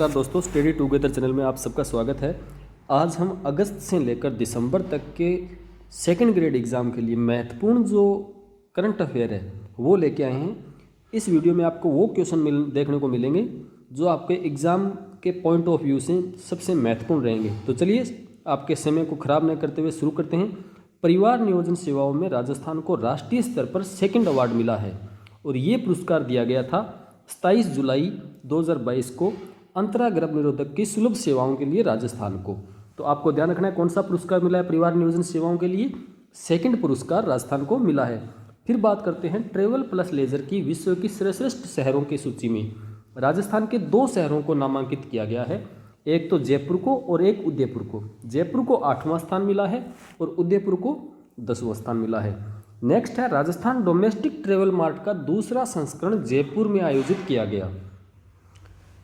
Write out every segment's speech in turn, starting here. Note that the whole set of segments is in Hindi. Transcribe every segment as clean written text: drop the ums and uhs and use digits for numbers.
नमस्कार दोस्तों, स्टडी टुगेदर चैनल में आप सबका स्वागत है। आज हम अगस्त से लेकर दिसंबर तक के सेकंड ग्रेड एग्ज़ाम के लिए महत्वपूर्ण जो करंट अफेयर है वो लेके आए हैं। इस वीडियो में आपको वो क्वेश्चन देखने को मिलेंगे जो आपके एग्ज़ाम के पॉइंट ऑफ व्यू से सबसे महत्वपूर्ण रहेंगे। तो चलिए आपके समय को ख़राब न करते हुए शुरू करते हैं। परिवार नियोजन सेवाओं में राजस्थान को राष्ट्रीय स्तर पर सेकंड अवार्ड मिला है और ये पुरस्कार दिया गया था 27 जुलाई 2022 को अंतरा गर्भ निरोधक की सुलभ सेवाओं के लिए राजस्थान को। तो आपको ध्यान रखना है कौन सा पुरस्कार मिला है परिवार नियोजन सेवाओं के लिए, सेकंड पुरस्कार राजस्थान को मिला है। फिर बात करते हैं ट्रेवल प्लस लेजर की विश्व की सर्वश्रेष्ठ शहरों की सूची में राजस्थान के 2 शहरों को नामांकित किया गया है, एक तो जयपुर को और एक उदयपुर को। जयपुर को 8वां स्थान मिला है और उदयपुर को 10वां स्थान मिला है। नेक्स्ट है राजस्थान डोमेस्टिक ट्रेवल मार्ट का दूसरा संस्करण जयपुर में आयोजित किया गया।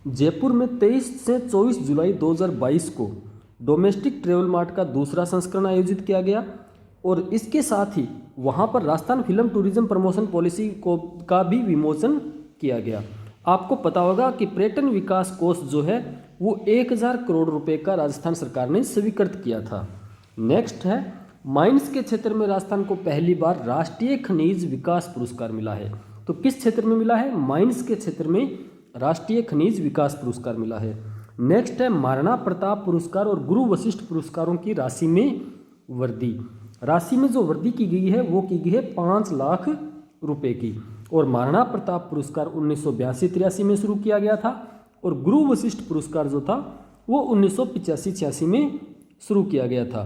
जयपुर में 23 से 24 जुलाई 2022 को डोमेस्टिक ट्रेवल मार्ट का दूसरा संस्करण आयोजित किया गया और इसके साथ ही वहां पर Rajasthan film tourism promotion policy का भी विमोचन किया गया। आपको पता होगा कि पर्यटन विकास कोष जो है वो 1000 करोड़ रुपए का राजस्थान सरकार ने स्वीकृत किया था। नेक्स्ट है माइंस के क्षेत्र में राजस्थान को पहली बार राष्ट्रीय खनिज विकास पुरस्कार मिला है। तो किस क्षेत्र में मिला है? माइंस के क्षेत्र में राष्ट्रीय खनिज विकास पुरस्कार मिला है। नेक्स्ट है महाराणा प्रताप पुरस्कार और गुरु वशिष्ठ पुरस्कारों की राशि में वृद्धि। राशि में जो वृद्धि की गई है वो की गई है 5 लाख रुपए की और महाराणा प्रताप पुरस्कार 1982-83 में शुरू किया गया था और गुरु वशिष्ठ पुरस्कार जो था वो 1985-86 में शुरू किया गया था।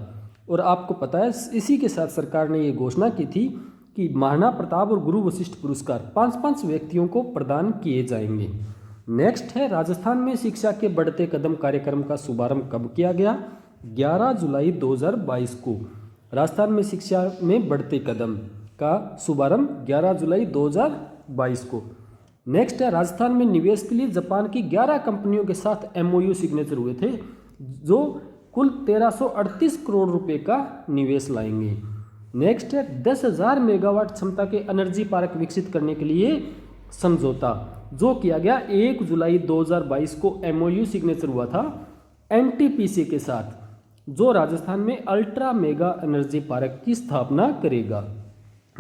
और आपको पता है इसी के साथ सरकार ने ये घोषणा की थी कि महाराणा प्रताप और गुरु वशिष्ठ पुरस्कार 5-5 व्यक्तियों को प्रदान किए जाएंगे। नेक्स्ट है राजस्थान में शिक्षा के बढ़ते कदम कार्यक्रम का शुभारंभ कब किया गया? 11 जुलाई 2022 को राजस्थान में शिक्षा में बढ़ते कदम का शुभारंभ 11 जुलाई 2022 को। नेक्स्ट है राजस्थान में निवेश के लिए जापान की 11 कंपनियों के साथ MOU सिग्नेचर हुए थे जो कुल 1338 करोड़ रुपए का निवेश लाएंगे। नेक्स्ट है 10,000 मेगावाट क्षमता के एनर्जी पार्क विकसित करने के लिए समझौता जो किया गया 1 जुलाई 2022 को MOU सिग्नेचर हुआ था NTPC के साथ, जो राजस्थान में अल्ट्रा मेगा एनर्जी पार्क की स्थापना करेगा।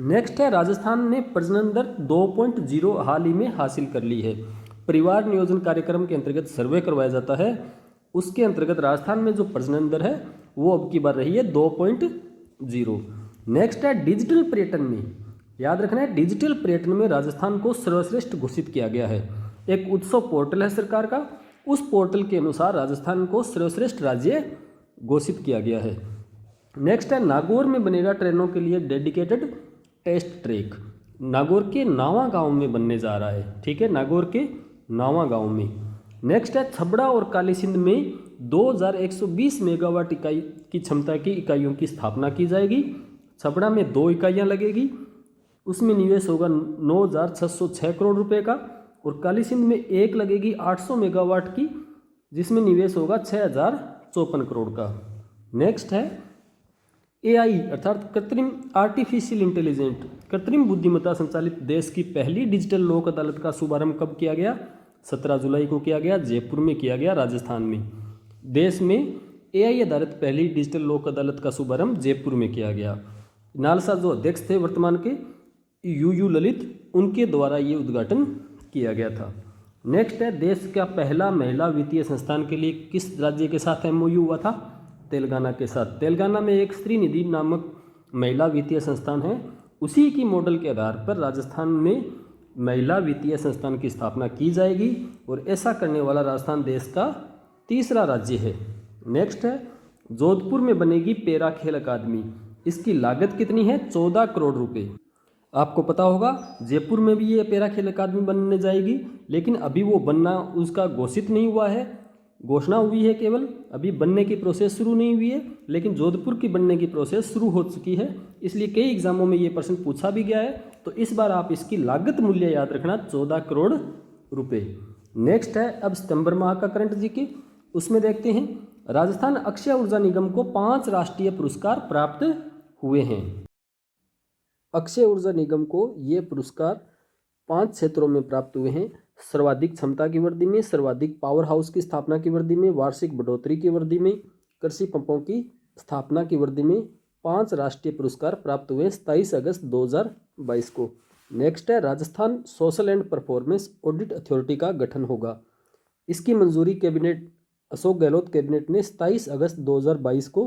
नेक्स्ट है राजस्थान ने प्रजनन दर 2.0 हाल ही में हासिल कर ली है। परिवार नियोजन कार्यक्रम के अंतर्गत सर्वे करवाया जाता है, उसके अंतर्गत राजस्थान में जो प्रजनन दर है वो अब की बार रही है 2.0। नेक्स्ट है डिजिटल पर्यटन में, याद रखना है डिजिटल पर्यटन में राजस्थान को सर्वश्रेष्ठ घोषित किया गया है। एक उत्सव पोर्टल है सरकार का, उस पोर्टल के अनुसार राजस्थान को सर्वश्रेष्ठ राज्य घोषित किया गया है। नेक्स्ट है नागौर में बनेगा ट्रेनों के लिए डेडिकेटेड टेस्ट ट्रैक। नागौर के नावा गांव में बनने जा रहा है, ठीक है, नागौर के नावा गांव में। नेक्स्ट है छबड़ा और काली सिंध में 2120 मेगावाट इकाई की क्षमता की इकाइयों की स्थापना की जाएगी। छबड़ा में 2 इकाइयाँ लगेगी, उसमें निवेश होगा 9,606 करोड़ रुपए का और काली सिंध में एक लगेगी 800 मेगावाट की जिसमें निवेश होगा 6,054 करोड़ का। नेक्स्ट है AI अर्थात कृत्रिम आर्टिफिशियल इंटेलिजेंट कृत्रिम बुद्धिमत्ता संचालित देश की पहली डिजिटल लोक अदालत का शुभारंभ कब किया गया? 17 जुलाई को किया गया, जयपुर में किया गया, राजस्थान में। देश में AI आधारित पहली डिजिटल लोक अदालत का शुभारंभ जयपुर में किया गया। नालसा जो अध्यक्ष थे वर्तमान के UU ललित, उनके द्वारा ये उद्घाटन किया गया था। नेक्स्ट है देश का पहला महिला वित्तीय संस्थान के लिए किस राज्य के साथ MOU हुआ था? तेलंगाना के साथ। तेलंगाना में एक स्त्री निधि नामक महिला वित्तीय संस्थान है, उसी की मॉडल के आधार पर राजस्थान में महिला वित्तीय संस्थान की स्थापना की जाएगी और ऐसा करने वाला राजस्थान देश का तीसरा राज्य है। नेक्स्ट है जोधपुर में बनेगी पैरा खेल अकादमी, इसकी लागत कितनी है? 14 करोड़ रुपए। आपको पता होगा जयपुर में भी ये पैरा खेल अकादमी बनने जाएगी, लेकिन अभी वो बनना उसका घोषित नहीं हुआ है, घोषणा हुई है केवल, अभी बनने की प्रोसेस शुरू नहीं हुई है। लेकिन जोधपुर की बनने की प्रोसेस शुरू हो चुकी है, इसलिए कई एग्जामों में ये प्रश्न पूछा भी गया है। तो इस बार आप इसकी लागत मूल्य याद रखना 14 करोड़ रुपए। नेक्स्ट है अब सितंबर माह का करंट जीके, उसमें देखते हैं राजस्थान अक्षय ऊर्जा निगम को 5 राष्ट्रीय पुरस्कार प्राप्त हुए हैं। अक्षय ऊर्जा निगम को ये पुरस्कार 5 क्षेत्रों में प्राप्त हुए हैं। सर्वाधिक क्षमता की वृद्धि में, सर्वाधिक पावर हाउस की स्थापना की वृद्धि में, वार्षिक बढ़ोतरी की वृद्धि में, कृषि पंपों की स्थापना की वृद्धि में 5 राष्ट्रीय पुरस्कार प्राप्त हुए 27 अगस्त 2022 को। नेक्स्ट है Rajasthan social and performance audit authority का गठन होगा। इसकी मंजूरी कैबिनेट अशोक गहलोत कैबिनेट ने 27 अगस्त 2022 को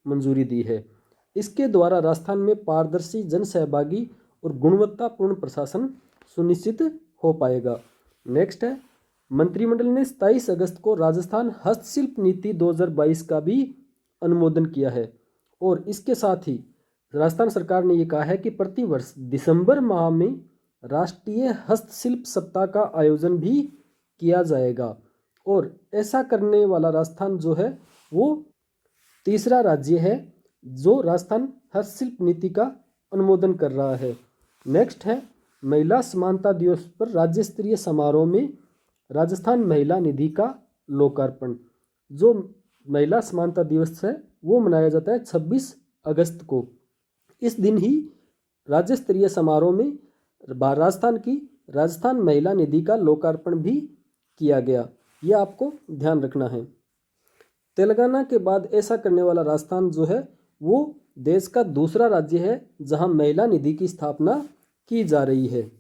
मंजूरी दी है। इसके द्वारा राजस्थान में पारदर्शी, जन सहभागी और गुणवत्तापूर्ण प्रशासन सुनिश्चित हो पाएगा। नेक्स्ट है मंत्रिमंडल ने 27 अगस्त को राजस्थान हस्तशिल्प नीति 2022 का भी अनुमोदन किया है और इसके साथ ही राजस्थान सरकार ने ये कहा है कि प्रतिवर्ष दिसंबर माह में राष्ट्रीय हस्तशिल्प सप्ताह का आयोजन भी किया जाएगा और ऐसा करने वाला राजस्थान जो है वो तीसरा राज्य है जो राजस्थान हस्तशिल्प नीति का अनुमोदन कर रहा है। नेक्स्ट है महिला समानता दिवस पर राज्य स्तरीय समारोह में राजस्थान महिला निधि का लोकार्पण। जो महिला समानता दिवस है वो मनाया जाता है 26 अगस्त को। इस दिन ही राज्य स्तरीय समारोह में राजस्थान महिला निधि का लोकार्पण भी किया गया। यह आपको ध्यान रखना है। तेलंगाना के बाद ऐसा करने वाला राजस्थान जो है वो देश का दूसरा राज्य है जहां महिला निधि की स्थापना की जा रही है।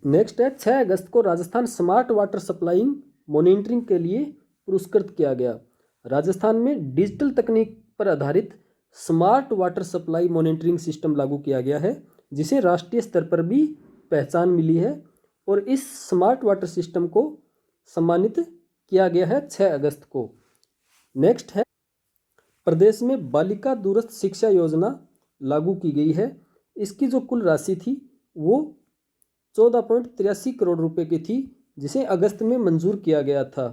नेक्स्ट है 6 अगस्त को Rajasthan smart water supplying monitoring के लिए पुरस्कृत किया गया। राजस्थान में डिजिटल तकनीक पर आधारित smart water supply monitoring system लागू किया गया है जिसे राष्ट्रीय स्तर पर भी पहचान मिली है और इस स्मार्ट वाटर सिस्टम को सम्मानित किया गया है 6 अगस्त को। नेक्स्ट है प्रदेश में बालिका दूरस्थ शिक्षा योजना लागू की गई है। इसकी जो कुल राशि थी वो 14.83 करोड़ रुपए की थी जिसे अगस्त में मंजूर किया गया था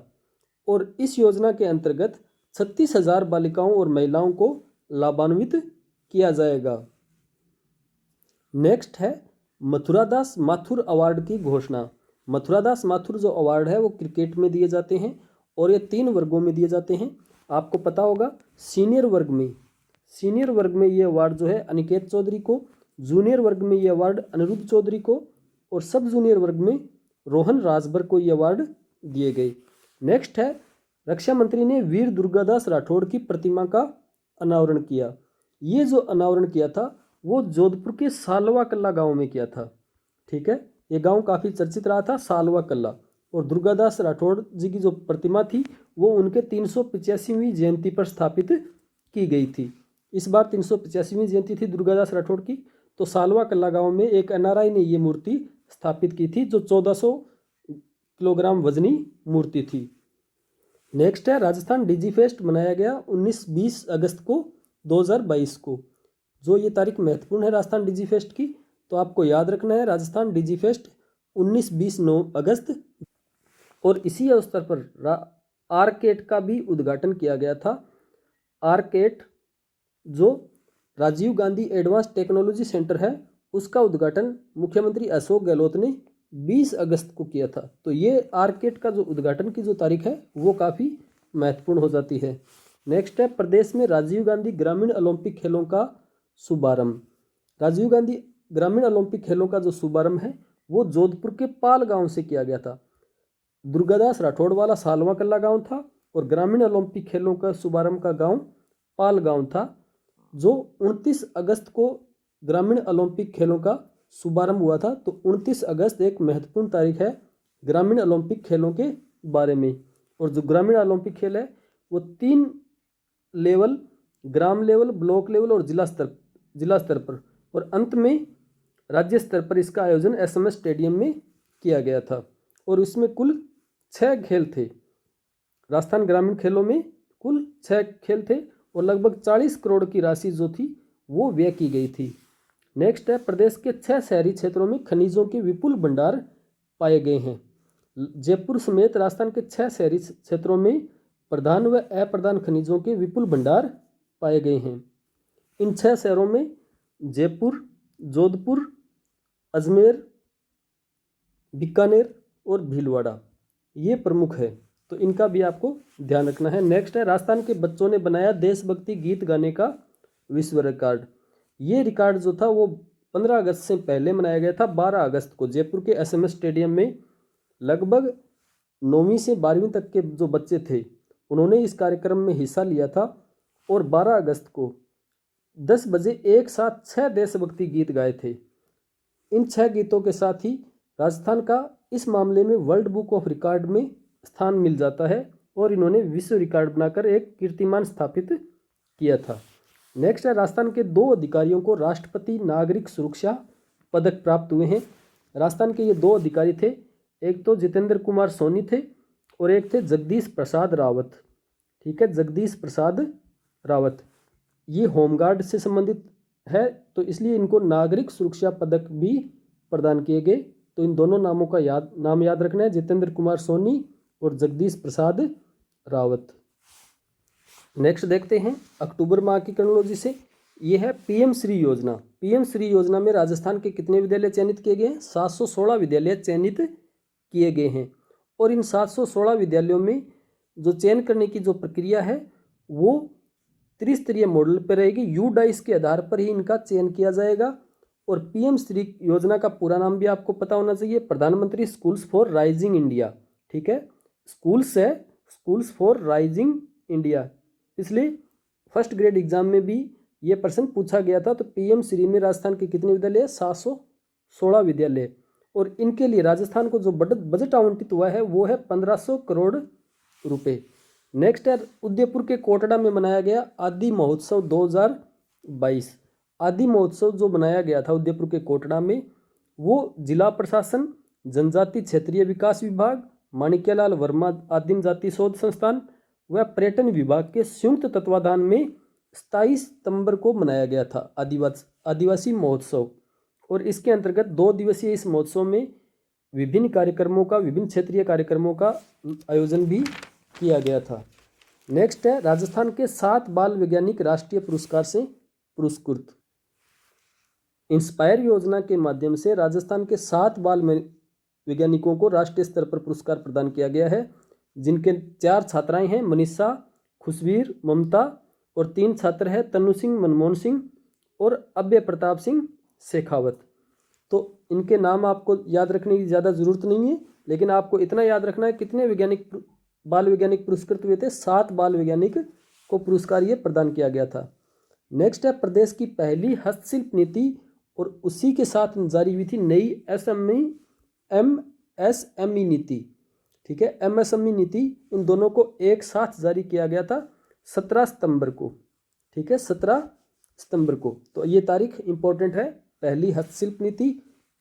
और इस योजना के अंतर्गत 36,000 बालिकाओं और महिलाओं को लाभान्वित किया जाएगा। नेक्स्ट है मथुरादास माथुर अवार्ड की घोषणा। मथुरादास माथुर जो अवार्ड है वो क्रिकेट में दिए जाते हैं और ये 3 वर्गों में दिए जाते हैं। आपको पता होगा सीनियर वर्ग में ये अवार्ड जो है अनिकेत चौधरी को, जूनियर वर्ग में ये अवार्ड अनिरुद्ध चौधरी को और सब जूनियर वर्ग में रोहन राजभर को ये अवार्ड दिए गए। नेक्स्ट है रक्षा मंत्री ने वीर दुर्गादास राठौड़ की प्रतिमा का अनावरण किया। ये जो अनावरण किया था वो जोधपुर के सालवा कल्ला गांव में किया था। ठीक है, ये गांव काफ़ी चर्चित रहा था, सालवा कल्ला। और दुर्गादास राठौड़ जी की जो प्रतिमा थी वो उनके 385वीं जयंती पर स्थापित की गई थी। इस बार 385वीं जयंती थी दुर्गादास राठौड़ की, तो सालवा कल्ला गांव में एक एनआरआई ने ये मूर्ति स्थापित की थी जो 1400 किलोग्राम वजनी मूर्ति थी। नेक्स्ट है राजस्थान डिजी फेस्ट मनाया गया 19-20 अगस्त को 2022 को। जो ये तारीख महत्वपूर्ण है राजस्थान डिजी फेस्ट की, तो आपको याद रखना है राजस्थान डिजी फेस्ट 19-20 अगस्त। और इसी अवसर पर आरकेट का भी उद्घाटन किया गया था। आरकेट जो Rajiv Gandhi advance technology centre है उसका उद्घाटन मुख्यमंत्री अशोक गहलोत ने 20 अगस्त को किया था। तो ये आरकेट का जो उद्घाटन की जो तारीख है वो काफ़ी महत्वपूर्ण हो जाती है। नेक्स्ट है प्रदेश में राजीव गांधी ग्रामीण ओलंपिक खेलों का शुभारंभ। राजीव गांधी ग्रामीण ओलंपिक खेलों का जो शुभारंभ है वो जोधपुर के पाल गांव से किया गया था। दुर्गादास राठौड़ वाला सालवा कल्ला गांव था और ग्रामीण ओलंपिक खेलों का शुभारंभ का गांव पाल गांव था। जो 29 अगस्त को ग्रामीण ओलंपिक खेलों का शुभारंभ हुआ था। तो 29 अगस्त एक महत्वपूर्ण तारीख है ग्रामीण ओलंपिक खेलों के बारे में। और जो ग्रामीण ओलंपिक खेल है वो 3 लेवल, ग्राम लेवल, ब्लॉक लेवल और जिला स्तर पर और अंत में राज्य स्तर पर इसका आयोजन एसएमएस स्टेडियम में किया गया था। और इसमें कुल 6 खेल थे। राजस्थान ग्रामीण खेलों में कुल 6 खेल थे और लगभग 40 करोड़ की राशि जो थी वो व्यय की गई थी। नेक्स्ट है प्रदेश के 6 शहरी क्षेत्रों में खनिजों के विपुल भंडार पाए गए हैं। जयपुर समेत राजस्थान के 6 शहरी क्षेत्रों में प्रधान व अप्रधान खनिजों के विपुल भंडार पाए गए हैं। इन 6 शहरों में जयपुर, जोधपुर, अजमेर, बीकानेर और भीलवाड़ा ये प्रमुख है, तो इनका भी आपको ध्यान रखना है। नेक्स्ट है राजस्थान के बच्चों ने बनाया देशभक्ति गीत गाने का विश्व रिकॉर्ड। ये रिकॉर्ड जो था वो 15 अगस्त से पहले मनाया गया था। 12 अगस्त को जयपुर के एसएमएस स्टेडियम में लगभग 9वीं से 12वीं तक के जो बच्चे थे उन्होंने इस कार्यक्रम में हिस्सा लिया था और 12 अगस्त को 10 बजे एक साथ 6 देशभक्ति गीत गाए थे। इन 6 गीतों के साथ ही राजस्थान का इस मामले में वर्ल्ड बुक ऑफ रिकॉर्ड में स्थान मिल जाता है और इन्होंने विश्व रिकॉर्ड बनाकर एक कीर्तिमान स्थापित किया था। नेक्स्ट है, राजस्थान के 2 अधिकारियों को राष्ट्रपति नागरिक सुरक्षा पदक प्राप्त हुए हैं। राजस्थान के ये 2 अधिकारी थे, एक तो जितेंद्र कुमार सोनी थे और एक थे जगदीश प्रसाद रावत। ठीक है, जगदीश प्रसाद रावत ये होमगार्ड से संबंधित है, तो इसलिए इनको नागरिक सुरक्षा पदक भी प्रदान किए गए। तो इन दोनों नामों का नाम याद रखना है, जितेंद्र कुमार सोनी और जगदीश प्रसाद रावत। नेक्स्ट देखते हैं अक्टूबर माह की क्रोनोलॉजी से, ये है पीएम श्री योजना। पीएम श्री योजना में राजस्थान के कितने विद्यालय चयनित किए गए हैं? 716 विद्यालय चयनित किए गए हैं और इन 716 विद्यालयों में जो चयन करने की जो प्रक्रिया है वो त्रिस्तरीय मॉडल पर रहेगी। यूडाइस के आधार पर ही इनका चयन किया जाएगा। और पीएम श्री योजना का पूरा नाम भी आपको पता होना चाहिए, प्रधानमंत्री स्कूल्स फॉर राइजिंग इंडिया। ठीक है, स्कूल्स है स्कूल्स फॉर राइजिंग इंडिया। इसलिए फर्स्ट ग्रेड एग्जाम में भी ये प्रश्न पूछा गया था। तो पीएम श्री में राजस्थान के कितने विद्यालय? 716 विद्यालय। और इनके लिए राजस्थान को जो बजट आवंटित हुआ है वो है 1500 करोड़ रुपए। नेक्स्ट है, उदयपुर के कोटड़ा में मनाया गया आदि महोत्सव 2022। आदि महोत्सव जो बनाया गया था उदयपुर के कोटड़ा में, वो जिला प्रशासन, जनजाति क्षेत्रीय विकास विभाग, माणिक्यलाल वर्मा आदिम जाति शोध संस्थान व पर्यटन विभाग के संयुक्त तत्वाधान में 27 सितंबर को मनाया गया था आदिवासी महोत्सव। और इसके अंतर्गत 2 दिवसीय इस महोत्सव में विभिन्न क्षेत्रीय कार्यक्रमों का आयोजन भी किया गया था। नेक्स्ट है, राजस्थान के 7 बाल वैज्ञानिक राष्ट्रीय पुरस्कार से पुरस्कृत। इंस्पायर योजना के माध्यम से राजस्थान के 7 बाल वैज्ञानिकों को राष्ट्रीय स्तर पर पुरस्कार प्रदान किया गया है, जिनके 4 छात्राएं हैं, मनीषा, खुशवीर, ममता, और 3 छात्र हैं, तनु सिंह, मनमोहन सिंह और अभय प्रताप सिंह शेखावत। तो इनके नाम आपको याद रखने की ज़्यादा ज़रूरत नहीं है, लेकिन आपको इतना याद रखना है कितने बाल वैज्ञानिक पुरस्कृत हुए थे? 7 बाल वैज्ञानिक को पुरस्कार ये प्रदान किया गया था। नेक्स्ट है, प्रदेश की पहली हस्तशिल्प नीति और उसी के साथ जारी हुई थी नई एमएसएमई नीति। ठीक है, एमएसएमई नीति, इन दोनों को एक साथ जारी किया गया था 17 सितंबर को। ठीक है, 17 सितंबर को। तो ये तारीख इंपॉर्टेंट है, पहली हस्तशिल्प नीति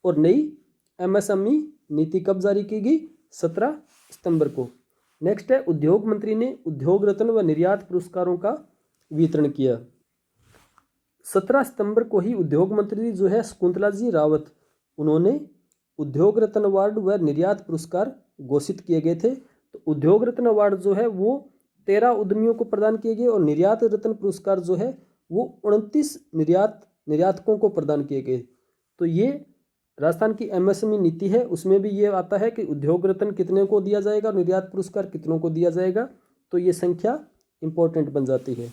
और नई एमएसएमई नीति कब जारी की गई? 17 सितंबर को। नेक्स्ट है, उद्योग मंत्री ने उद्योग रत्न व निर्यात पुरस्कारों का वितरण किया। 17 सितंबर को ही उद्योग मंत्री जो है शकुंतला जी रावत, उन्होंने उद्योग रत्न अवार्ड व निर्यात पुरस्कार घोषित किए गए थे। तो उद्योग रत्न अवार्ड जो है वो 13 उद्यमियों को प्रदान किए गए और निर्यात रत्न पुरस्कार जो है वो 29 निर्यातकों को प्रदान किए गए। तो ये राजस्थान की एमएसएमई नीति है, उसमें भी ये आता है कि उद्योग रत्न कितने को दिया जाएगा, निर्यात पुरस्कार कितनों को दिया जाएगा। तो ये संख्या इंपॉर्टेंट बन जाती है।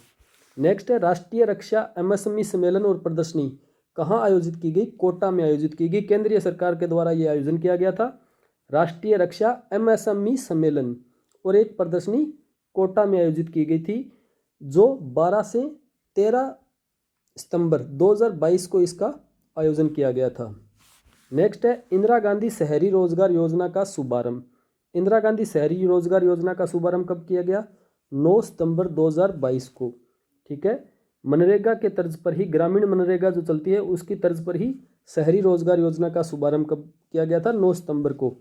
नेक्स्ट है, राष्ट्रीय रक्षा एमएसएमई सम्मेलन और प्रदर्शनी कहाँ आयोजित की गई? कोटा में आयोजित की गई। केंद्रीय सरकार के द्वारा ये आयोजन किया गया था, राष्ट्रीय रक्षा एमएसएमई सम्मेलन और एक प्रदर्शनी कोटा में आयोजित की गई थी, जो 12 से 13 सितंबर 2022 को इसका आयोजन किया गया था। नेक्स्ट है, इंदिरा गांधी शहरी रोजगार योजना का शुभारंभ। इंदिरा गांधी शहरी रोजगार योजना का शुभारंभ कब किया गया? 9 सितंबर 2022 को। ठीक है, मनरेगा के तर्ज पर ही, ग्रामीण मनरेगा जो चलती है उसकी तर्ज पर ही शहरी रोजगार योजना का शुभारंभ कब किया गया था? 9 सितंबर को।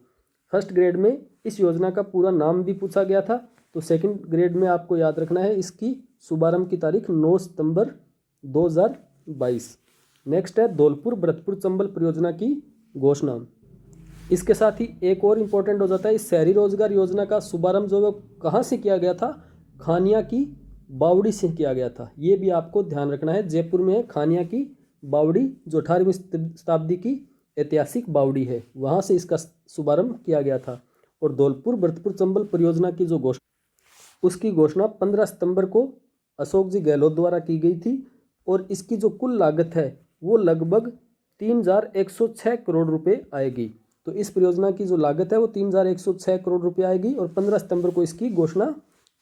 फर्स्ट ग्रेड में इस योजना का पूरा नाम भी पूछा गया था, तो सेकंड ग्रेड में आपको याद रखना है इसकी शुभारंभ की तारीख 9 सितंबर 2022। नेक्स्ट है, धौलपुर भरतपुर चंबल परियोजना की घोषणा। इसके साथ ही एक और इम्पोर्टेंट हो जाता है, इस शहरी रोजगार योजना का शुभारंभ जो कहाँ से किया गया था? खानिया की बावड़ी से किया गया था। ये भी आपको ध्यान रखना है, जयपुर में है खानिया की बावड़ी, जो 18वीं शताब्दी की ऐतिहासिक बावड़ी है, वहाँ से इसका शुभारंभ किया गया था। और धौलपुर भरतपुर चंबल परियोजना की जो घोषणा, उसकी घोषणा 15 सितंबर को अशोक जी गहलोत द्वारा की गई थी और इसकी जो कुल लागत है वो लगभग 3106 करोड़ रुपए आएगी। तो इस परियोजना की जो लागत है वो 3106 करोड़ रुपये आएगी और 15 सितंबर को इसकी घोषणा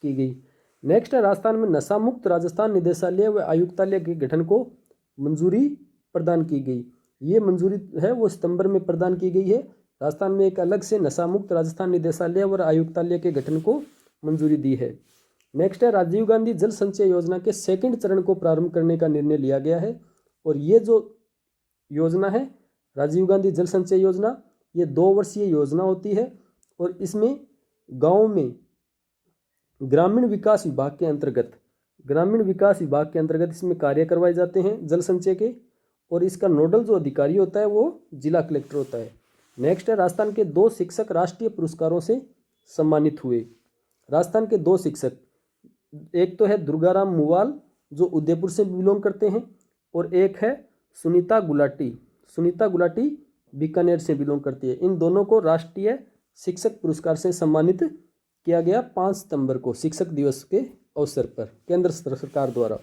की गई। नेक्स्ट है, राजस्थान में नशा मुक्त राजस्थान निदेशालय व आयुक्तालय के गठन को मंजूरी प्रदान की गई। ये मंजूरी है वो सितंबर में प्रदान की गई है। राजस्थान में एक अलग से नशा मुक्त राजस्थान निदेशालय और आयुक्तालय के गठन को मंजूरी दी है। नेक्स्ट है, राजीव गांधी जल संचय योजना के सेकंड चरण को प्रारंभ करने का निर्णय लिया गया है। और ये जो योजना है राजीव गांधी जल संचय योजना, ये 2 वर्षीय योजना होती है और इसमें गाँव में ग्रामीण विकास विभाग के अंतर्गत इसमें कार्य करवाए जाते हैं जल संचय के। और इसका नोडल जो अधिकारी होता है वो जिला कलेक्टर होता है। नेक्स्ट है, राजस्थान के 2 शिक्षक राष्ट्रीय पुरस्कारों से सम्मानित हुए। राजस्थान के 2 शिक्षक, एक तो है दुर्गाराम मुवाल जो उदयपुर से बिलोंग करते हैं और एक है सुनीता गुलाटी बीकानेर से बिलोंग करती है। इन दोनों को राष्ट्रीय शिक्षक पुरस्कार से सम्मानित किया गया 5 सितंबर को शिक्षक दिवस के अवसर पर केंद्र सरकार द्वारा।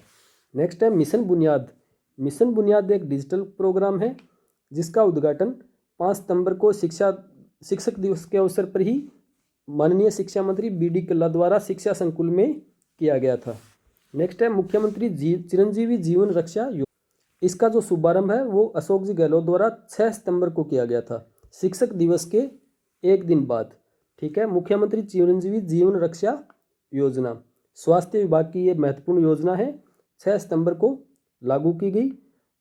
नेक्स्ट है, मिशन बुनियाद एक डिजिटल प्रोग्राम है जिसका उद्घाटन 5 सितंबर को शिक्षक दिवस के अवसर पर ही माननीय शिक्षा मंत्री BD कल्ला द्वारा शिक्षा संकुल में किया गया था। नेक्स्ट है, मुख्यमंत्री चिरंजीवी जीवन रक्षा योजना, इसका जो शुभारंभ है वो अशोक जी गहलोत द्वारा 6 सितंबर को किया गया था शिक्षक दिवस के एक दिन बाद। ठीक है, मुख्यमंत्री चिरंजीवी जीवन रक्षा योजना स्वास्थ्य विभाग की ये महत्वपूर्ण योजना है, 6 सितंबर को लागू की गई।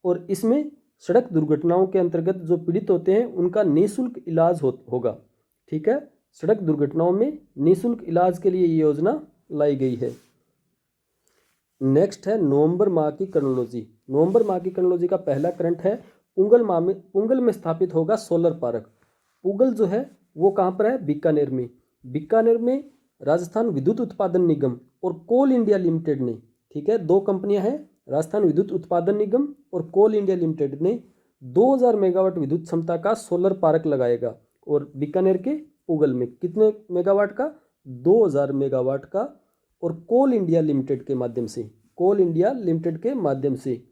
और इसमें सड़क दुर्घटनाओं के अंतर्गत जो पीड़ित होते हैं उनका निःशुल्क इलाज होगा। ठीक है, सड़क दुर्घटनाओं में निःशुल्क इलाज के लिए ये योजना लाई गई है। नेक्स्ट है, नवंबर माह की क्रोनोलॉजी का पहला करंट है, पुंगल में स्थापित होगा सोलर पार्क। पुंगल जो है वो कहाँ पर है, बीकानेर में राजस्थान विद्युत उत्पादन निगम और कोल इंडिया लिमिटेड ने, ठीक है, 2 कंपनियां हैं, राजस्थान विद्युत उत्पादन निगम और कोल इंडिया लिमिटेड ने 2000 मेगावाट विद्युत क्षमता का सोलर पार्क लगाएगा। और बीकानेर के पुंगल में कितने मेगावाट का, 2000 मेगावाट का। और कोल इंडिया लिमिटेड के माध्यम से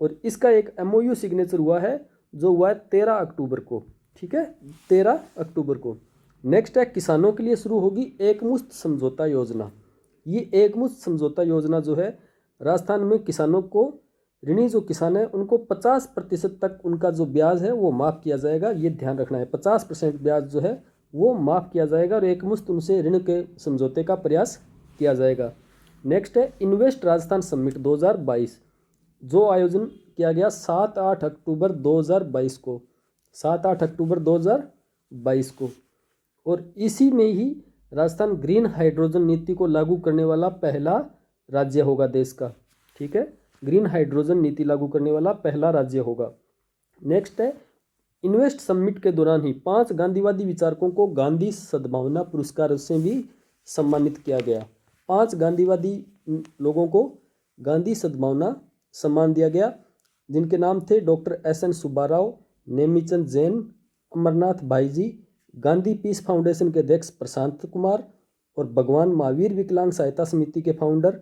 और इसका एक MOU सिग्नेचर हुआ है जो हुआ है 13 अक्टूबर को। ठीक है, 13 अक्टूबर को। नेक्स्ट है, किसानों के लिए शुरू होगी एकमुश्त समझौता योजना। ये एकमुश्त समझौता योजना जो है राजस्थान में किसानों को, ऋणी जो किसान है उनको 50% तक उनका जो ब्याज है वो माफ़ किया जाएगा। ये ध्यान रखना है, 50% ब्याज जो है वो माफ़ किया जाएगा और एकमुश्त उनसे ऋण के समझौते का प्रयास किया जाएगा। नेक्स्ट है, इन्वेस्ट राजस्थान समिट 2022 जो आयोजन किया गया 7-8 अक्टूबर 2022 को, 7-8 अक्टूबर 2022 को। और इसी में ही राजस्थान ग्रीन हाइड्रोजन नीति को लागू करने वाला पहला राज्य होगा देश का। ठीक है, ग्रीन हाइड्रोजन नीति लागू करने वाला पहला राज्य होगा। नेक्स्ट है, इन्वेस्ट समिट के दौरान ही 5 गांधीवादी विचारकों को गांधी सद्भावना पुरस्कार से भी सम्मानित किया गया। 5 गांधीवादी लोगों को गांधी सद्भावना सम्मान दिया गया जिनके नाम थे डॉक्टर SN सुब्बाराव, नेमीचंद जैन, अमरनाथ भाईजी, गांधी पीस फाउंडेशन के अध्यक्ष प्रशांत कुमार और भगवान महावीर विकलांग सहायता समिति के फाउंडर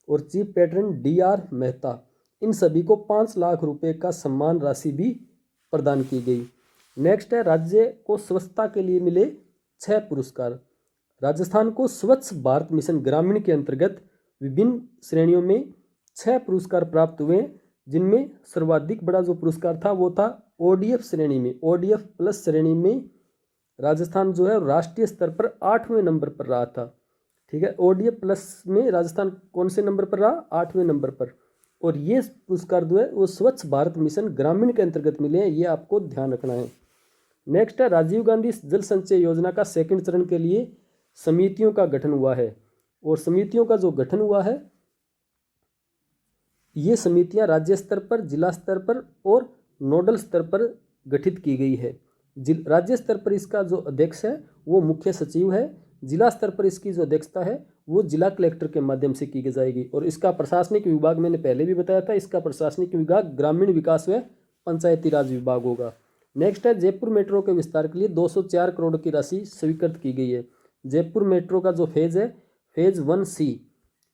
और चीफ पैट्रन DR मेहता। इन सभी को 5 लाख रुपए का सम्मान राशि भी प्रदान की गई। नेक्स्ट है, राज्य को स्वच्छता के लिए मिले 6 पुरस्कार। राजस्थान को स्वच्छ भारत मिशन ग्रामीण के अंतर्गत विभिन्न श्रेणियों में 6 पुरस्कार प्राप्त हुए, जिनमें सर्वाधिक बड़ा जो पुरस्कार था वो था ODF श्रेणी में, ODF प्लस श्रेणी में राजस्थान जो है राष्ट्रीय स्तर पर 8वें नंबर पर रहा था। ठीक है, ODF प्लस में राजस्थान कौन से नंबर पर रहा, 8वें नंबर पर। और ये पुरस्कार जो है वो स्वच्छ भारत मिशन ग्रामीण के अंतर्गत मिले हैं, ये आपको ध्यान रखना है। नेक्स्ट है, राजीव गांधी जल संचय योजना का सेकंड चरण के लिए समितियों का गठन हुआ है। और समितियों का जो गठन हुआ है, ये समितियां राज्य स्तर पर, जिला स्तर पर और नोडल स्तर पर गठित की गई है। राज्य स्तर पर इसका जो अध्यक्ष है वो मुख्य सचिव है, जिला स्तर पर इसकी जो अध्यक्षता है वो जिला कलेक्टर के माध्यम से की जाएगी। और इसका प्रशासनिक विभाग मैंने पहले भी बताया था, इसका प्रशासनिक विभाग ग्रामीण विकास व पंचायती राज विभाग होगा। नेक्स्ट है, जयपुर मेट्रो के विस्तार के लिए 204 करोड़ की राशि स्वीकृत की गई है। जयपुर मेट्रो का जो फेज़ है, फेज़ 1C,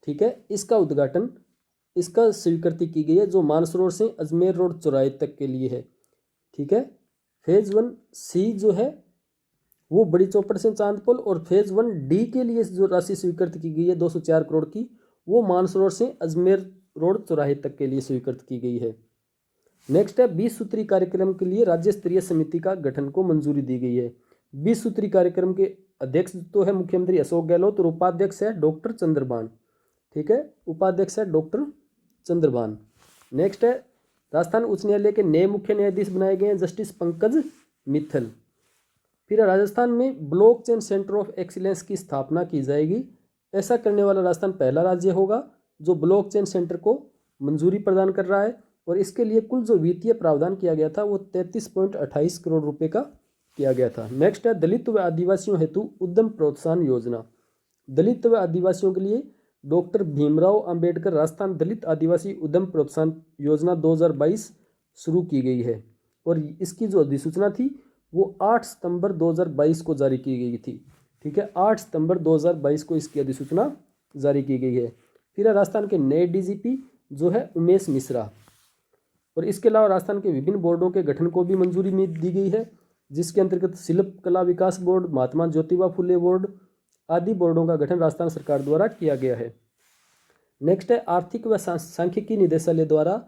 ठीक है, इसका उद्घाटन, इसका स्वीकृति की गई है जो मानसरोवर से अजमेर रोड चौराहे तक के लिए है। ठीक है, फेज़ 1C जो है वो बड़ी चौपड़ से चांदपोल, और फेज़ 1D के लिए जो राशि स्वीकृत की गई है 204 करोड़ की, वो मानसरोवर से अजमेर रोड चौराहे तक के लिए स्वीकृत की गई है। नेक्स्ट है 20 सूत्री कार्यक्रम के लिए राज्य स्तरीय समिति का गठन को मंजूरी दी गई है। 20 सूत्री कार्यक्रम के अध्यक्ष तो है मुख्यमंत्री अशोक गहलोत और उपाध्यक्ष है डॉक्टर चंद्रबान। ठीक है, उपाध्यक्ष है डॉक्टर चंद्रबान। नेक्स्ट है राजस्थान उच्च न्यायालय के नए मुख्य न्यायाधीश बनाए गए हैं जस्टिस पंकज मित्तल। फिर राजस्थान में ब्लॉकचेन सेंटर ऑफ एक्सीलेंस की स्थापना की जाएगी। ऐसा करने वाला राजस्थान पहला राज्य होगा जो ब्लॉकचेन सेंटर को मंजूरी प्रदान कर रहा है, और इसके लिए कुल जो वित्तीय प्रावधान किया गया था वो 33.28 करोड़ रुपए का किया गया था। नेक्स्ट है दलित व आदिवासियों हेतु उद्यम प्रोत्साहन योजना। दलित व आदिवासियों के लिए डॉक्टर भीमराव अंबेडकर राजस्थान दलित आदिवासी उद्यम प्रोत्साहन योजना 2022 शुरू की गई है, और इसकी जो अधिसूचना थी वो 8 सितंबर 2022 को जारी की गई थी। ठीक है, 8 सितंबर 2022 को इसकी अधिसूचना जारी की गई है। फिर राजस्थान के नए डीजीपी जो है उमेश मिश्रा, और इसके अलावा राजस्थान के विभिन्न बोर्डों के गठन को भी मंजूरी दी गई है, जिसके अंतर्गत शिल्प कला विकास बोर्ड, महात्मा ज्योतिबा फुले बोर्ड आदि बोर्डों का गठन राजस्थान सरकार द्वारा किया गया है। नेक्स्ट है आर्थिक व सांख्यिकी निदेशालय द्वारा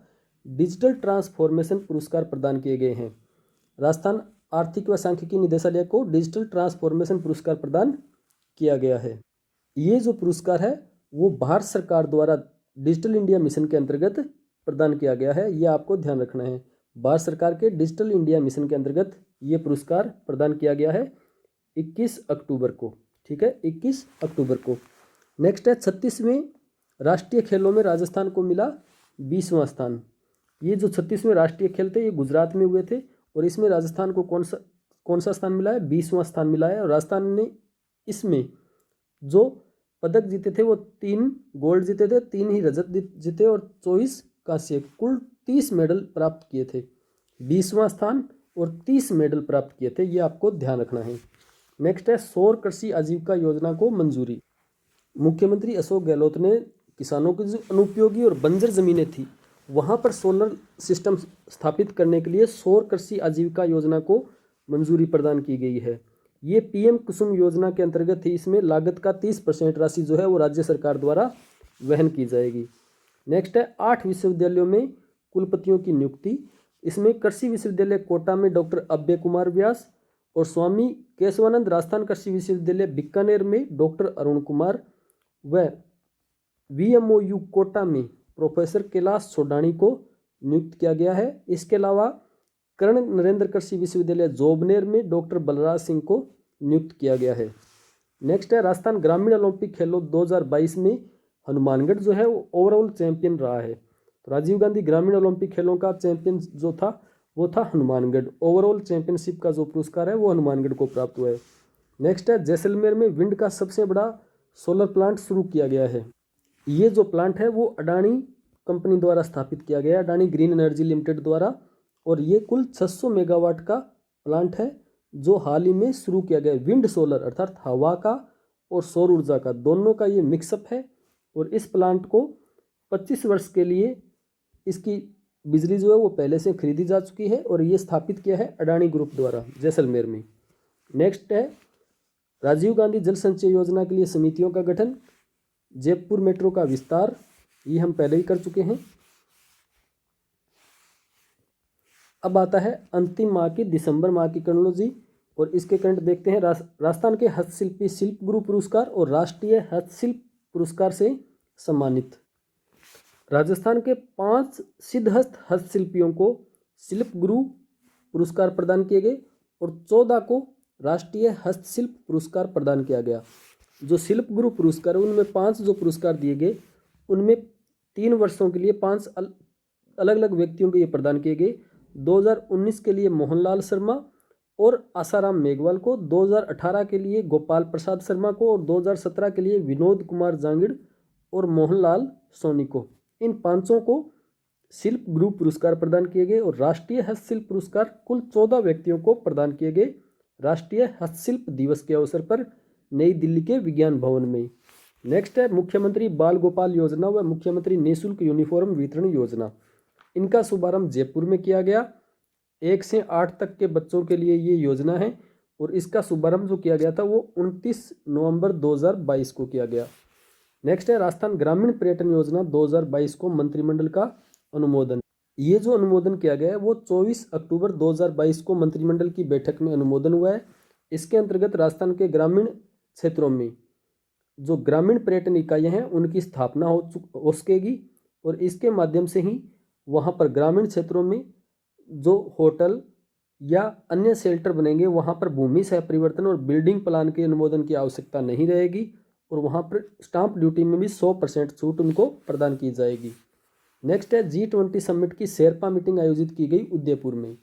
डिजिटल ट्रांसफॉर्मेशन पुरस्कार प्रदान किए गए हैं। राजस्थान आर्थिक व सांख्यिकी निदेशालय को डिजिटल ट्रांसफॉर्मेशन पुरस्कार प्रदान किया गया है। ये जो पुरस्कार है वो भारत सरकार द्वारा डिजिटल इंडिया मिशन के अंतर्गत प्रदान किया गया है। ये आपको ध्यान रखना है, भारत सरकार के डिजिटल इंडिया मिशन के अंतर्गत ये पुरस्कार प्रदान किया गया है 21 अक्टूबर को। ठीक है, 21 अक्टूबर को। नेक्स्ट है 36वें राष्ट्रीय खेलों में राजस्थान को मिला 20वां स्थान। ये जो 36वें राष्ट्रीय खेल थे ये गुजरात में हुए थे, और इसमें राजस्थान को कौन सा स्थान मिला है? 20वां स्थान मिला है। और राजस्थान ने इसमें जो पदक जीते थे वो 3 गोल्ड जीते थे, 3 ही रजत जीते और 24 कांस्य, कुल 30 मेडल प्राप्त किए थे। 20वां स्थान और 30 मेडल प्राप्त किए थे, ये आपको ध्यान रखना है। नेक्स्ट है सौर कृषि आजीविका योजना को मंजूरी। मुख्यमंत्री अशोक गहलोत ने किसानों की जो अनुपयोगी और बंजर जमीनें थी वहाँ पर सोलर सिस्टम स्थापित करने के लिए सौर कृषि आजीविका योजना को मंजूरी प्रदान की गई है। ये पीएम कुसुम योजना के अंतर्गत थी। इसमें लागत का 30% राशि जो है वो राज्य सरकार द्वारा वहन की जाएगी। नेक्स्ट है 8 विश्वविद्यालयों में कुलपतियों की नियुक्ति। इसमें कृषि विश्वविद्यालय कोटा में डॉक्टर अभय कुमार व्यास, और स्वामी केशवानंद राजस्थान कृषि विश्वविद्यालय बीकानेर में डॉक्टर अरुण कुमार, व VMOU कोटा में प्रोफेसर कैलाश सोडानी को नियुक्त किया गया है। इसके अलावा कर्ण नरेंद्र कृषि विश्वविद्यालय जोबनेर में डॉक्टर बलराज सिंह को नियुक्त किया गया है। नेक्स्ट है राजस्थान ग्रामीण ओलंपिक खेलों 2022 में हनुमानगढ़ जो है वो ओवरऑल चैंपियन रहा है। तो राजीव गांधी ग्रामीण ओलंपिक खेलों का चैंपियन जो था वो था हनुमानगढ़। ओवरऑल चैंपियनशिप का जो पुरस्कार है वो हनुमानगढ़ को प्राप्त हुआ है। नेक्स्ट है जैसलमेर में विंड का सबसे बड़ा सोलर प्लांट शुरू किया गया है। ये जो प्लांट है वो अडानी कंपनी द्वारा स्थापित किया गया है, अडानी ग्रीन एनर्जी लिमिटेड द्वारा, और ये कुल 600 मेगावाट का प्लांट है जो हाल ही में शुरू किया गया है। विंड सोलर अर्थात हवा का और सौर ऊर्जा का दोनों का ये मिक्सअप है, और इस प्लांट को 25 वर्ष के लिए इसकी बिजली जो है वो पहले से खरीदी जा चुकी है, और ये स्थापित किया है अडानी ग्रुप द्वारा जैसलमेर में। नेक्स्ट है राजीव गांधी जल संचय योजना के लिए समितियों का गठन। जयपुर मेट्रो का विस्तार, ये हम पहले ही कर चुके हैं। अब आता है अंतिम माह की दिसंबर माह की क्रॉनोलॉजी, और इसके करंट देखते हैं। राजस्थान के हस्तशिल्पी शिल्प गुरु पुरस्कार और राष्ट्रीय हस्तशिल्प पुरस्कार से सम्मानित। राजस्थान के 5 सिद्धहस्त हस्तशिल्पियों को शिल्प गुरु पुरस्कार प्रदान किए गए, और 14 को राष्ट्रीय हस्तशिल्प पुरस्कार प्रदान किया गया। जो शिल्प गुरु पुरस्कार उनमें 5 जो पुरस्कार दिए गए उनमें 3 वर्षों के लिए 5 अलग अलग व्यक्तियों को ये प्रदान किए गए। 2019 के लिए मोहनलाल शर्मा और आसाराम मेघवाल को, 2018 के लिए गोपाल प्रसाद शर्मा को, और 2017 के लिए विनोद कुमार जांगिड़ और मोहनलाल सोनी को। इन 5 को शिल्प गुरु पुरस्कार प्रदान किए गए, और राष्ट्रीय हस्तशिल्प पुरस्कार कुल 14 व्यक्तियों को प्रदान किए गए राष्ट्रीय हस्तशिल्प दिवस के अवसर पर नई दिल्ली के विज्ञान भवन में। नेक्स्ट है मुख्यमंत्री बाल गोपाल योजना व मुख्यमंत्री निःशुल्क यूनिफॉर्म वितरण योजना। इनका शुभारंभ जयपुर में किया गया 1 से 8 तक के बच्चों के लिए ये योजना है और इसका शुभारंभ जो किया गया था वो 29 नवंबर 2022 को किया गया। नेक्स्ट है राजस्थान ग्रामीण पर्यटन योजना 2022 को मंत्रिमंडल का अनुमोदन। ये जो अनुमोदन किया गया है वो 24 अक्टूबर 2022 को मंत्रिमंडल की बैठक में अनुमोदन हुआ है। इसके अंतर्गत राजस्थान के ग्रामीण क्षेत्रों में जो ग्रामीण पर्यटन इकाइयाँ हैं उनकी स्थापना हो सकेगी और इसके माध्यम से ही वहाँ पर ग्रामीण क्षेत्रों में जो होटल या अन्य शेल्टर बनेंगे वहाँ पर भूमि सह परिवर्तन और बिल्डिंग प्लान के अनुमोदन की आवश्यकता नहीं रहेगी और वहाँ पर स्टाम्प ड्यूटी में भी 100% छूट उनको प्रदान की जाएगी। नेक्स्ट है G20 समिट की शेरपा मीटिंग आयोजित की गई उदयपुर में।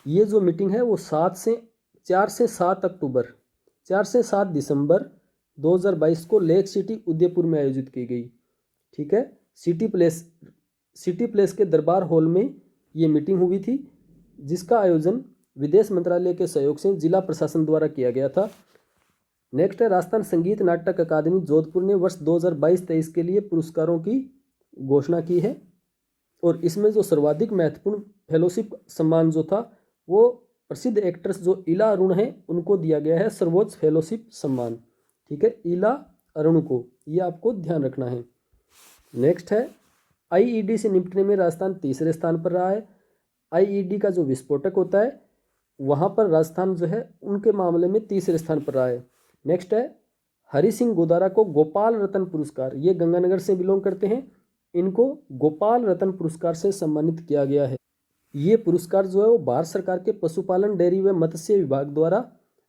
ये जो मीटिंग है वो 4 से 7 दिसंबर 2022 को लेक सिटी उदयपुर में आयोजित की गई। ठीक है, सिटी प्लेस के दरबार हॉल में ये मीटिंग हुई थी, जिसका आयोजन विदेश मंत्रालय के सहयोग से जिला प्रशासन द्वारा किया गया था। नेक्स्ट है राजस्थान संगीत नाटक अकादमी जोधपुर ने वर्ष 2022-23 के लिए पुरस्कारों की घोषणा की है और इसमें जो सर्वाधिक महत्वपूर्ण फेलोशिप सम्मान जो था वो प्रसिद्ध एक्ट्रेस जो इला अरुण है उनको दिया गया है सर्वोच्च फेलोशिप सम्मान। ठीक है, इला अरुण को, ये आपको ध्यान रखना है। नेक्स्ट है आईईडी से निपटने में राजस्थान तीसरे स्थान पर रहा है। आईईडी का जो विस्फोटक होता है वहाँ पर राजस्थान जो है उनके मामले में तीसरे स्थान पर रहा है। नेक्स्ट है हरि सिंह गोदारा को गोपाल रत्न पुरस्कार, ये गंगानगर से बिलोंग करते हैं, इनको गोपाल रत्न पुरस्कार से सम्मानित किया गया है। ये पुरस्कार जो है वो भारत सरकार के पशुपालन डेयरी व मत्स्य विभाग द्वारा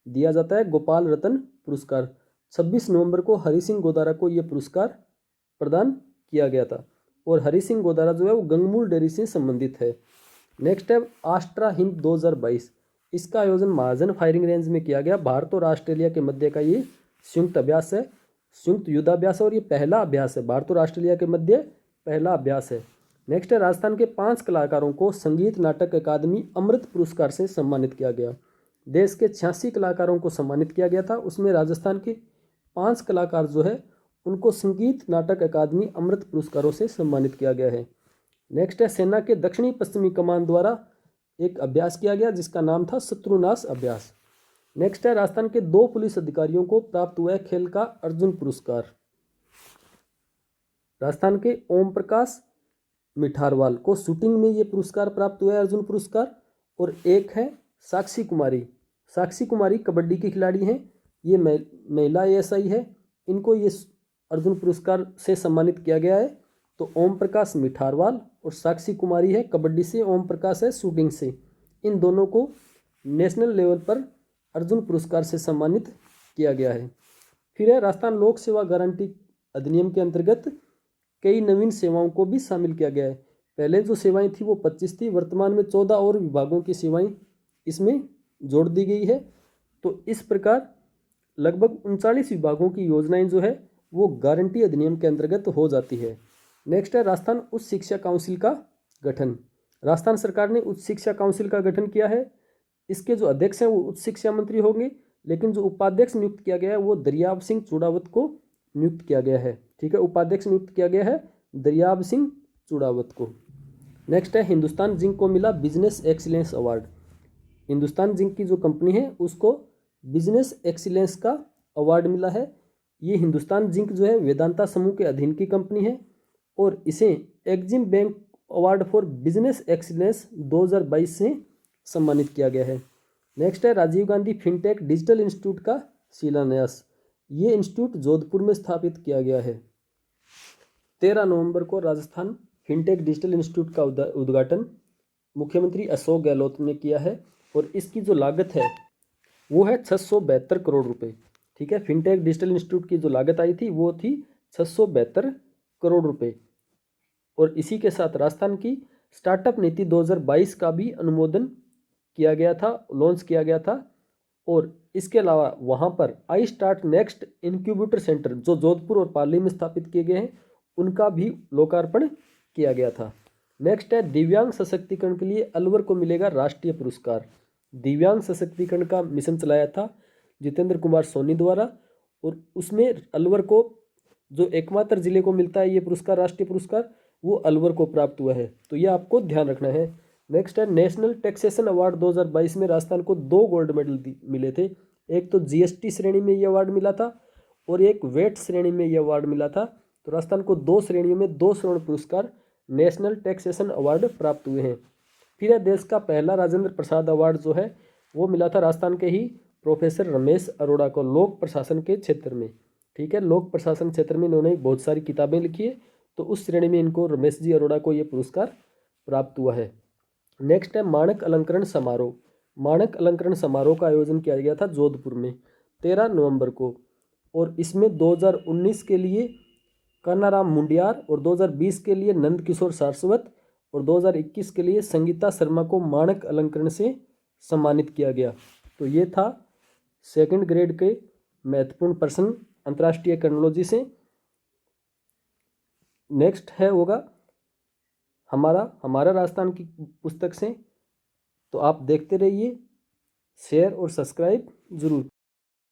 दिया जाता है। गोपाल रत्न पुरस्कार 26 नवंबर को हरि सिंह गोदारा को ये पुरस्कार प्रदान किया गया था और हरि सिंह गोदारा जो है वो गंगमूल डेयरी से संबंधित है। नेक्स्ट है आस्ट्रा हिंद 2022, इसका आयोजन महाजन फायरिंग रेंज में किया गया। भारत और ऑस्ट्रेलिया के मध्य का ये संयुक्त अभ्यास है, संयुक्त युद्धाभ्यास है और ये पहला अभ्यास है, भारत और ऑस्ट्रेलिया के मध्य पहला अभ्यास है। नेक्स्ट है राजस्थान के 5 कलाकारों को संगीत नाटक अकादमी अमृत पुरस्कार से सम्मानित किया गया। देश के 86 कलाकारों को सम्मानित किया गया था, उसमें राजस्थान के 5 कलाकार जो है उनको संगीत नाटक अकादमी अमृत पुरस्कारों से सम्मानित किया गया है। नेक्स्ट है सेना के दक्षिणी पश्चिमी कमान द्वारा एक अभ्यास किया गया जिसका नाम था शत्रुनाश अभ्यास। नेक्स्ट है राजस्थान के 2 पुलिस अधिकारियों को प्राप्त हुआ है खेल का अर्जुन पुरस्कार। राजस्थान के ओम प्रकाश मिठारवाल को शूटिंग में ये पुरस्कार प्राप्त हुआ है अर्जुन पुरस्कार। और एक है साक्षी कुमारी कबड्डी की खिलाड़ी हैं, ये महिला एएसआई है, इनको ये अर्जुन पुरस्कार से सम्मानित किया गया है। तो ओम प्रकाश मिठारवाल और साक्षी कुमारी है कबड्डी से, ओम प्रकाश है शूटिंग से, इन दोनों को नेशनल लेवल पर अर्जुन पुरस्कार से सम्मानित किया गया है। फिर है राजस्थान लोक सेवा गारंटी अधिनियम के अंतर्गत कई नवीन सेवाओं को भी शामिल किया गया है। पहले जो सेवाएं थी वो 25 थी, वर्तमान में 14 और विभागों की सेवाएं इसमें जोड़ दी गई है। तो इस प्रकार लगभग 39 विभागों की योजनाएं जो है वो गारंटी अधिनियम के अंतर्गत हो जाती है। नेक्स्ट है राजस्थान उच्च शिक्षा काउंसिल का गठन। राजस्थान सरकार ने उच्च शिक्षा काउंसिल का गठन किया है। इसके जो अध्यक्ष हैं वो उच्च शिक्षा मंत्री होंगे, लेकिन जो उपाध्यक्ष नियुक्त किया गया है वो दरियाब सिंह चूड़ावत को नियुक्त किया गया है। ठीक है, उपाध्यक्ष नियुक्त किया गया है दरियाब सिंह चूड़ावत को। नेक्स्ट है हिंदुस्तान जिंक को मिला business excellence award. Hindustan zinc की जो कंपनी है उसको बिजनेस एक्सीलेंस का अवार्ड मिला है। ये हिंदुस्तान जिंक जो है वेदांता समूह के अधीन की कंपनी है और इसे EXIM bank award for business excellence 2022 से सम्मानित किया गया है। नेक्स्ट है Rajiv Gandhi fintech digital institute का शिलान्यास। ये इंस्टीट्यूट जोधपुर में स्थापित किया गया है। 13 नवंबर को राजस्थान फिनटेक डिजिटल इंस्टीट्यूट का उद्घाटन मुख्यमंत्री अशोक गहलोत ने किया है और इसकी जो लागत है वो है 672 करोड़ रुपए। ठीक है, फिनटेक डिजिटल इंस्टीट्यूट की जो लागत आई थी वो थी 672 करोड़ रुपए। और इसी के साथ राजस्थान की स्टार्टअप नीति 2022 का भी अनुमोदन किया गया था, लॉन्च किया गया था। और इसके अलावा वहाँ पर I start next incubator centre जो जोधपुर और पाली में स्थापित किए गए हैं उनका भी लोकार्पण किया गया था। नेक्स्ट है दिव्यांग सशक्तिकरण के लिए अलवर को मिलेगा राष्ट्रीय पुरस्कार। दिव्यांग सशक्तिकरण का मिशन चलाया था जितेंद्र कुमार सोनी द्वारा और उसमें अलवर को जो एकमात्र जिले को मिलता है ये पुरस्कार, राष्ट्रीय पुरस्कार, वो अलवर को प्राप्त हुआ है। तो ये आपको ध्यान रखना है। नेक्स्ट है नेशनल टैक्सेशन अवार्ड 2022 में राजस्थान को 2 गोल्ड मेडल मिले थे। एक तो जीएसटी श्रेणी में ये अवार्ड मिला था और एक वेट श्रेणी में ये अवार्ड मिला था। तो राजस्थान को 2 श्रेणियों में 2 स्वर्ण पुरस्कार नेशनल टैक्सेशन अवार्ड प्राप्त हुए हैं। फिर है देश का पहला राजेंद्र प्रसाद अवार्ड जो है वो मिला था राजस्थान के ही प्रोफेसर रमेश अरोड़ा को लोक प्रशासन के क्षेत्र में। ठीक है, लोक प्रशासन क्षेत्र में इन्होंने बहुत सारी किताबें लिखी है, तो उस श्रेणी में इनको रमेश जी अरोड़ा को ये पुरस्कार प्राप्त हुआ है। नेक्स्ट है माणक अलंकरण समारोह। माणक अलंकरण समारोह का आयोजन किया गया था जोधपुर में 13 नवंबर को, और इसमें 2019 के लिए कान्नाराम मुंडियार और 2020 के लिए नंद किशोर सारस्वत और 2021 के लिए संगीता शर्मा को माणक अलंकरण से सम्मानित किया गया। तो ये था सेकंड ग्रेड के महत्वपूर्ण प्रश्न अंतर्राष्ट्रीय क्रॉनोलॉजी से। नेक्स्ट है होगा हमारा राजस्थान की पुस्तक से। तो आप देखते रहिए, शेयर और सब्सक्राइब जरूर।